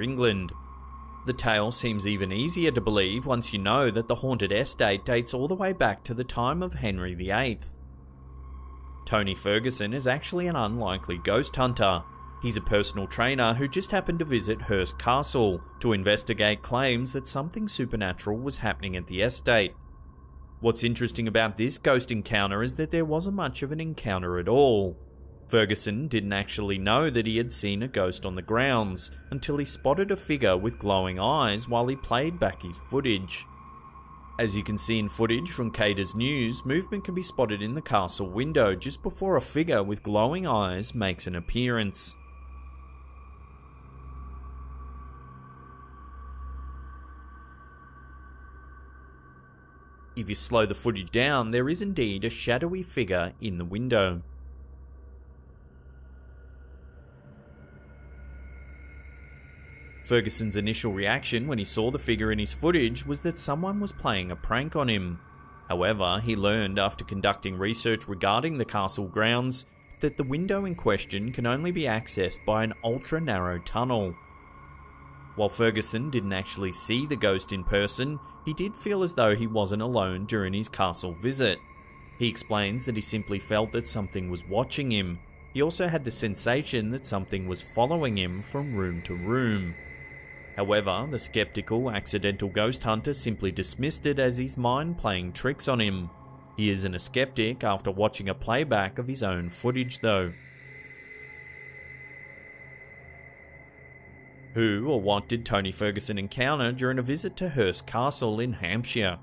England. The tale seems even easier to believe once you know that the haunted estate dates all the way back to the time of Henry VIII. Tony Ferguson is actually an unlikely ghost hunter. He's a personal trainer who just happened to visit Hurst Castle to investigate claims that something supernatural was happening at the estate. What's interesting about this ghost encounter is that there wasn't much of an encounter at all. Ferguson didn't actually know that he had seen a ghost on the grounds until he spotted a figure with glowing eyes while he played back his footage. As you can see in footage from Cater's News, movement can be spotted in the castle window just before a figure with glowing eyes makes an appearance. If you slow the footage down, there is indeed a shadowy figure in the window. Ferguson's initial reaction when he saw the figure in his footage was that someone was playing a prank on him. However, he learned after conducting research regarding the castle grounds that the window in question can only be accessed by an ultra-narrow tunnel. While Ferguson didn't actually see the ghost in person, he did feel as though he wasn't alone during his castle visit. He explains that he simply felt that something was watching him. He also had the sensation that something was following him from room to room. However, the skeptical, accidental ghost hunter simply dismissed it as his mind playing tricks on him. He isn't a skeptic after watching a playback of his own footage though. Who or what did Tony Ferguson encounter during a visit to Hurst Castle in Hampshire?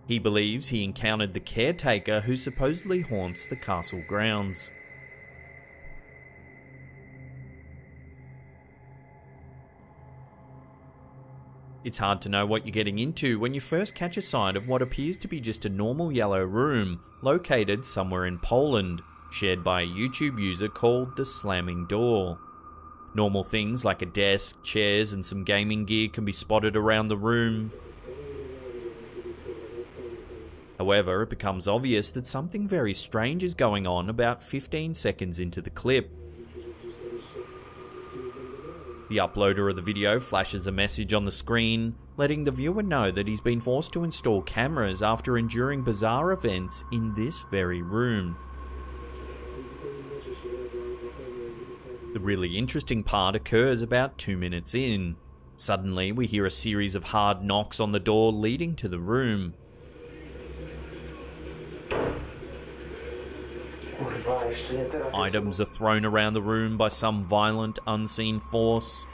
He believes he encountered the caretaker who supposedly haunts the castle grounds. It's hard to know what you're getting into when you first catch a sight of what appears to be just a normal yellow room located somewhere in Poland, shared by a YouTube user called The Slamming Door. Normal things like a desk, chairs and some gaming gear can be spotted around the room. However, it becomes obvious that something very strange is going on about 15 seconds into the clip. The uploader of the video flashes a message on the screen, letting the viewer know that he's been forced to install cameras after enduring bizarre events in this very room. The really interesting part occurs about 2 minutes in. Suddenly, we hear a series of hard knocks on the door leading to the room. Items are thrown around the room by some violent, unseen force.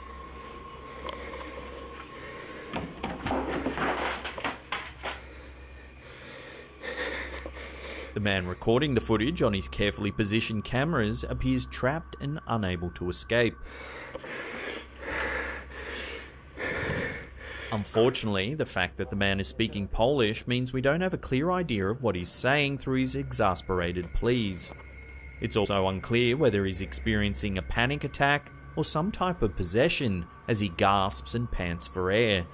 The man recording the footage on his carefully positioned cameras appears trapped and unable to escape. Unfortunately, the fact that the man is speaking Polish means we don't have a clear idea of what he's saying through his exasperated pleas. It's also unclear whether he's experiencing a panic attack or some type of possession as he gasps and pants for air.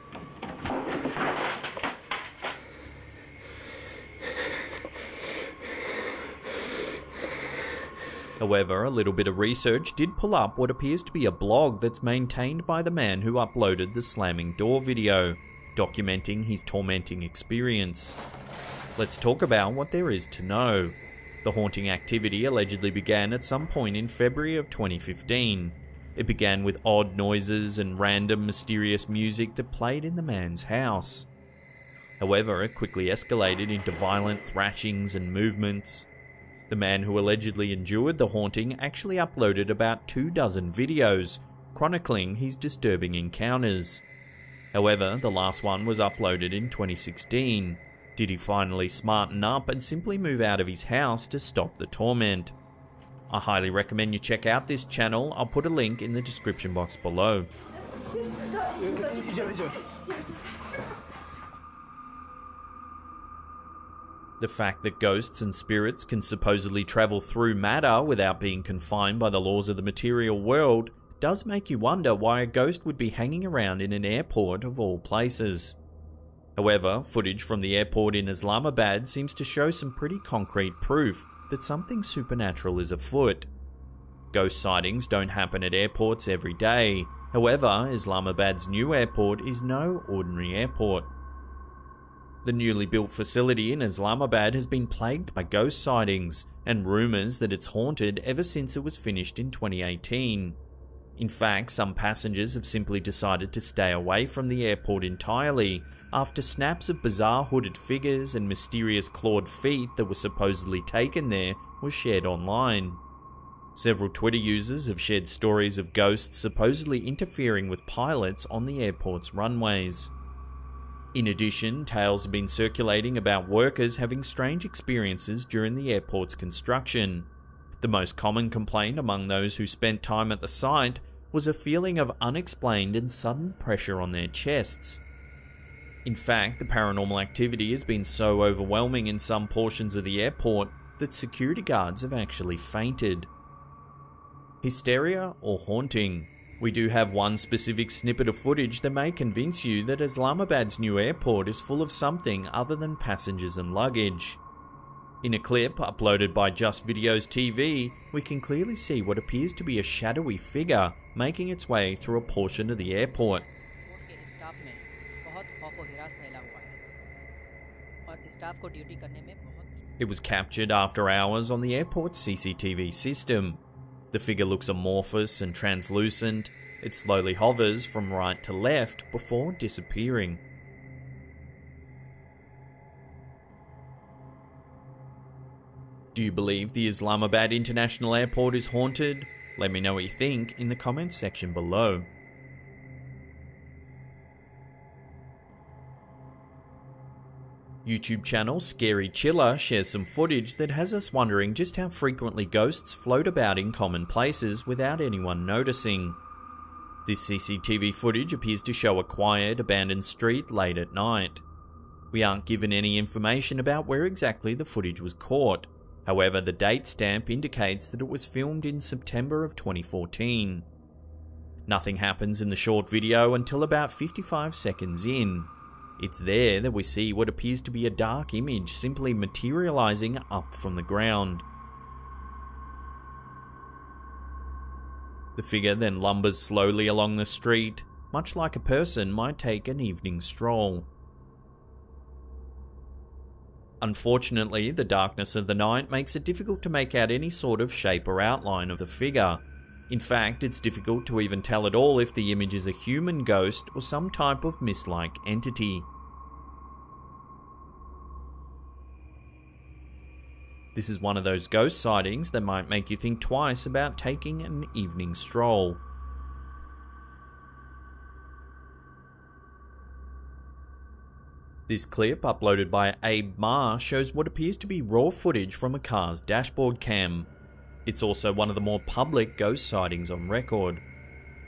However, a little bit of research did pull up what appears to be a blog that's maintained by the man who uploaded the slamming door video, documenting his tormenting experience. Let's talk about what there is to know. The haunting activity allegedly began at some point in February of 2015. It began with odd noises and random mysterious music that played in the man's house. However, it quickly escalated into violent thrashings and movements. The man who allegedly endured the haunting actually uploaded about 24 videos, chronicling his disturbing encounters. However, the last one was uploaded in 2016. Did he finally smarten up and simply move out of his house to stop the torment? I highly recommend you check out this channel. I'll put a link in the description box below. The fact that ghosts and spirits can supposedly travel through matter without being confined by the laws of the material world does make you wonder why a ghost would be hanging around in an airport of all places. However, footage from the airport in Islamabad seems to show some pretty concrete proof that something supernatural is afoot. Ghost sightings don't happen at airports every day. However, Islamabad's new airport is no ordinary airport. The newly built facility in Islamabad has been plagued by ghost sightings and rumours that it's haunted ever since it was finished in 2018. In fact, some passengers have simply decided to stay away from the airport entirely after snaps of bizarre hooded figures and mysterious clawed feet that were supposedly taken there were shared online. Several Twitter users have shared stories of ghosts supposedly interfering with pilots on the airport's runways. In addition, tales have been circulating about workers having strange experiences during the airport's construction. The most common complaint among those who spent time at the site was a feeling of unexplained and sudden pressure on their chests. In fact, the paranormal activity has been so overwhelming in some portions of the airport that security guards have actually fainted. Hysteria or haunting? We do have one specific snippet of footage that may convince you that Islamabad's new airport is full of something other than passengers and luggage. In a clip uploaded by Just Videos TV, we can clearly see what appears to be a shadowy figure making its way through a portion of the airport. It was captured after hours on the airport's CCTV system. The figure looks amorphous and translucent. It slowly hovers from right to left before disappearing. Do you believe the Islamabad International Airport is haunted? Let me know what you think in the comments section below. YouTube channel Scary Chiller shares some footage that has us wondering just how frequently ghosts float about in common places without anyone noticing. This CCTV footage appears to show a quiet, abandoned street late at night. We aren't given any information about where exactly the footage was caught. However, the date stamp indicates that it was filmed in September of 2014. Nothing happens in the short video until about 55 seconds in. It's there that we see what appears to be a dark image simply materializing up from the ground. The figure then lumbers slowly along the street, much like a person might take an evening stroll. Unfortunately, the darkness of the night makes it difficult to make out any sort of shape or outline of the figure. In fact, it's difficult to even tell at all if the image is a human ghost or some type of mist-like entity. This is one of those ghost sightings that might make you think twice about taking an evening stroll. This clip, uploaded by Abe Ma, shows what appears to be raw footage from a car's dashboard cam. It's also one of the more public ghost sightings on record.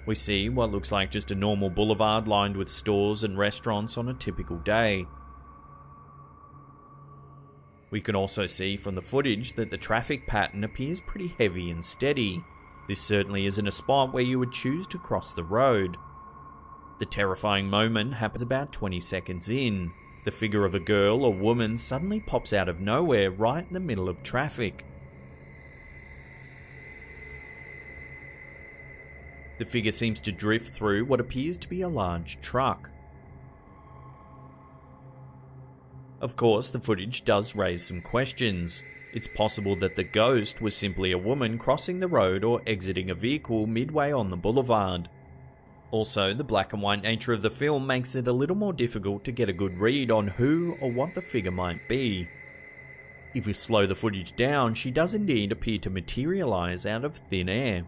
We see what looks like just a normal boulevard lined with stores and restaurants on a typical day. We can also see from the footage that the traffic pattern appears pretty heavy and steady. This certainly isn't a spot where you would choose to cross the road. The terrifying moment happens about 20 seconds in. The figure of a girl or woman suddenly pops out of nowhere right in the middle of traffic. The figure seems to drift through what appears to be a large truck. Of course, the footage does raise some questions. It's possible that the ghost was simply a woman crossing the road or exiting a vehicle midway on the boulevard. Also, the black and white nature of the film makes it a little more difficult to get a good read on who or what the figure might be. If we slow the footage down, she does indeed appear to materialize out of thin air.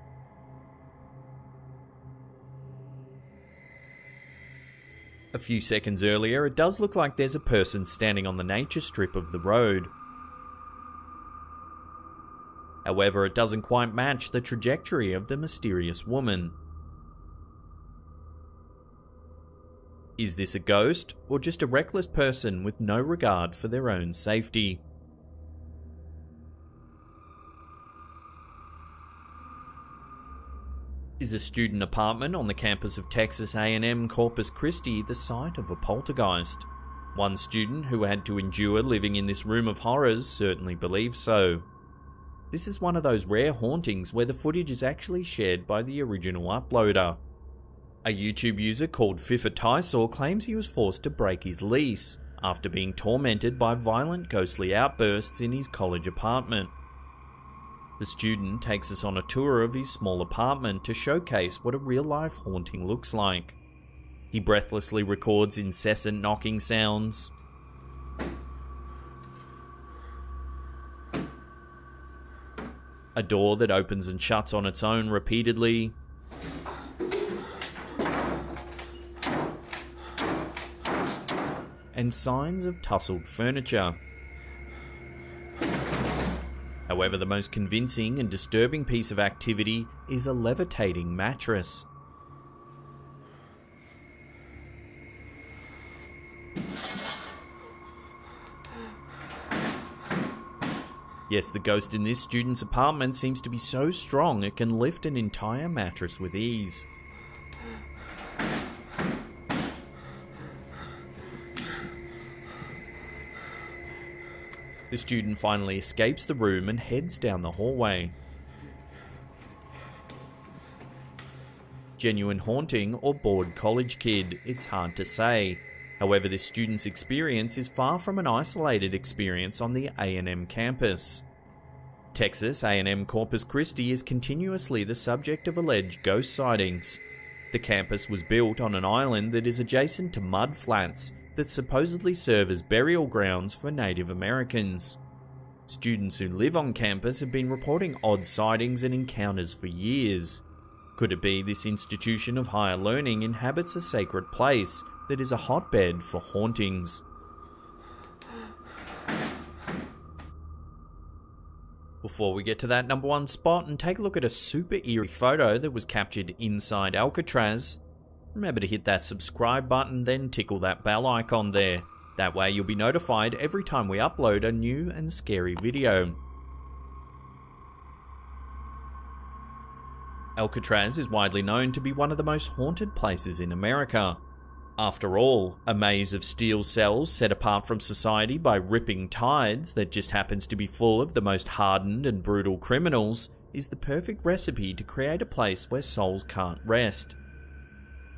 A few seconds earlier, it does look like there's a person standing on the nature strip of the road. However, it doesn't quite match the trajectory of the mysterious woman. Is this a ghost, or just a reckless person with no regard for their own safety? Is a student apartment on the campus of Texas A&M Corpus Christi the site of a poltergeist? One student who had to endure living in this room of horrors certainly believes so. This is one of those rare hauntings where the footage is actually shared by the original uploader. A YouTube user called FIFA claims he was forced to break his lease after being tormented by violent ghostly outbursts in his college apartment. The student takes us on a tour of his small apartment to showcase what a real-life haunting looks like. He breathlessly records incessant knocking sounds, a door that opens and shuts on its own repeatedly, and signs of tussled furniture. However, the most convincing and disturbing piece of activity is a levitating mattress. Yes, the ghost in this student's apartment seems to be so strong it can lift an entire mattress with ease. The student finally escapes the room and heads down the hallway. Genuine haunting or bored college kid, it's hard to say. However, this student's experience is far from an isolated experience on the A&M campus. Texas A&M Corpus Christi is continuously the subject of alleged ghost sightings. The campus was built on an island that is adjacent to mud flats that supposedly serve as burial grounds for Native Americans. Students who live on campus have been reporting odd sightings and encounters for years. Could it be this institution of higher learning inhabits a sacred place that is a hotbed for hauntings? Before we get to that number one spot and take a look at a super eerie photo that was captured inside Alcatraz, remember to hit that subscribe button, then tickle that bell icon there. That way you'll be notified every time we upload a new and scary video. Alcatraz is widely known to be one of the most haunted places in America. After all, a maze of steel cells set apart from society by ripping tides that just happens to be full of the most hardened and brutal criminals is the perfect recipe to create a place where souls can't rest.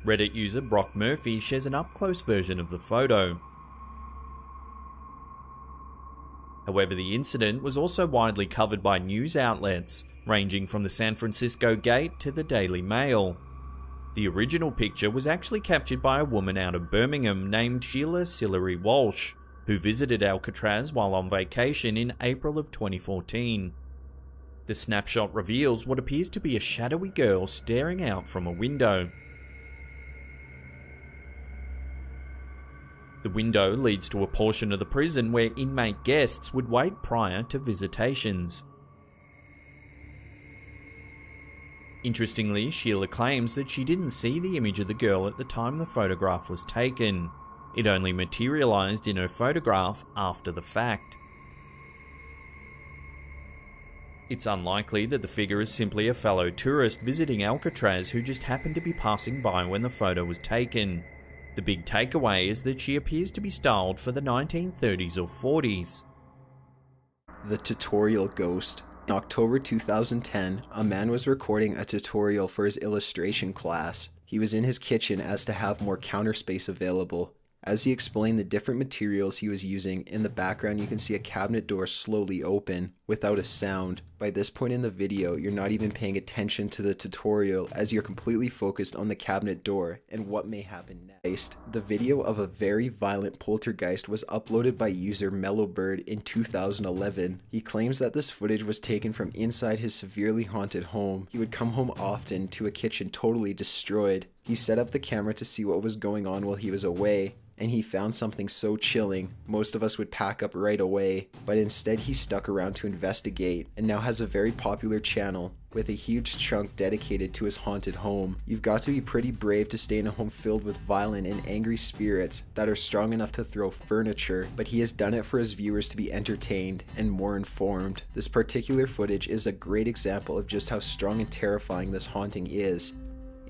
Reddit user Brock Murphy shares an up-close version of the photo. However, the incident was also widely covered by news outlets, ranging from the San Francisco Gate to the Daily Mail. The original picture was actually captured by a woman out of Birmingham named Sheila Sillery Walsh, who visited Alcatraz while on vacation in April of 2014. The snapshot reveals what appears to be a shadowy girl staring out from a window. The window leads to a portion of the prison where inmate guests would wait prior to visitations. Interestingly, Sheila claims that she didn't see the image of the girl at the time the photograph was taken. It only materialized in her photograph after the fact. It's unlikely that the figure is simply a fellow tourist visiting Alcatraz who just happened to be passing by when the photo was taken. The big takeaway is that she appears to be styled for the 1930s or 40s. The tutorial ghost. In October 2010, a man was recording a tutorial for his illustration class. He was in his kitchen as to have more counter space available. As he explained the different materials he was using, in the background you can see a cabinet door slowly open, without a sound. By this point in the video, you're not even paying attention to the tutorial as you're completely focused on the cabinet door and what may happen next. The video of a very violent poltergeist was uploaded by user Mellowbird in 2011. He claims that this footage was taken from inside his severely haunted home. He would come home often to a kitchen totally destroyed. He set up the camera to see what was going on while he was away, and he found something so chilling, most of us would pack up right away, but instead he stuck around to investigate, and now has a very popular channel, with a huge chunk dedicated to his haunted home. You've got to be pretty brave to stay in a home filled with violent and angry spirits that are strong enough to throw furniture, but he has done it for his viewers to be entertained and more informed. This particular footage is a great example of just how strong and terrifying this haunting is.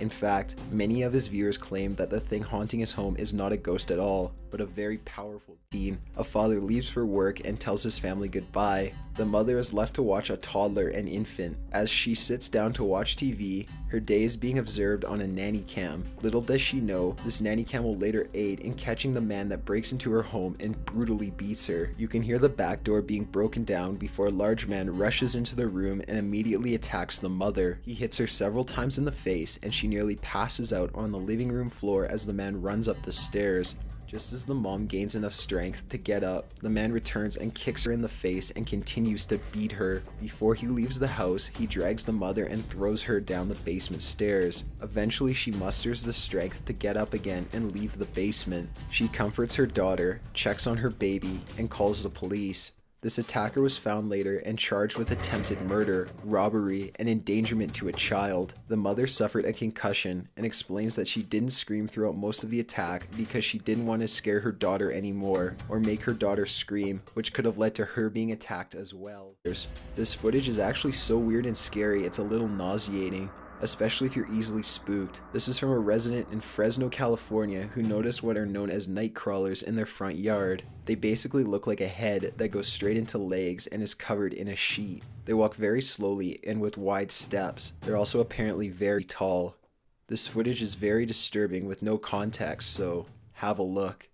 In fact, many of his viewers claim that the thing haunting his home is not a ghost at all, but a very powerful teen. A father leaves for work and tells his family goodbye. The mother is left to watch a toddler and infant. As she sits down to watch TV, her day is being observed on a nanny cam. Little does she know, this nanny cam will later aid in catching the man that breaks into her home and brutally beats her. You can hear the back door being broken down before a large man rushes into the room and immediately attacks the mother. He hits her several times in the face and she nearly passes out on the living room floor as the man runs up the stairs. Just as the mom gains enough strength to get up, the man returns and kicks her in the face and continues to beat her. Before he leaves the house, he drags the mother and throws her down the basement stairs. Eventually, she musters the strength to get up again and leave the basement. She comforts her daughter, checks on her baby, and calls the police. This attacker was found later and charged with attempted murder, robbery, and endangerment to a child. The mother suffered a concussion and explains that she didn't scream throughout most of the attack because she didn't want to scare her daughter anymore or make her daughter scream, which could have led to her being attacked as well. This footage is actually so weird and scary it's a little nauseating, especially if you're easily spooked. This is from a resident in Fresno, California who noticed what are known as night crawlers in their front yard. They basically look like a head that goes straight into legs and is covered in a sheet. They walk very slowly and with wide steps. They're also apparently very tall. This footage is very disturbing with no context, so have a look.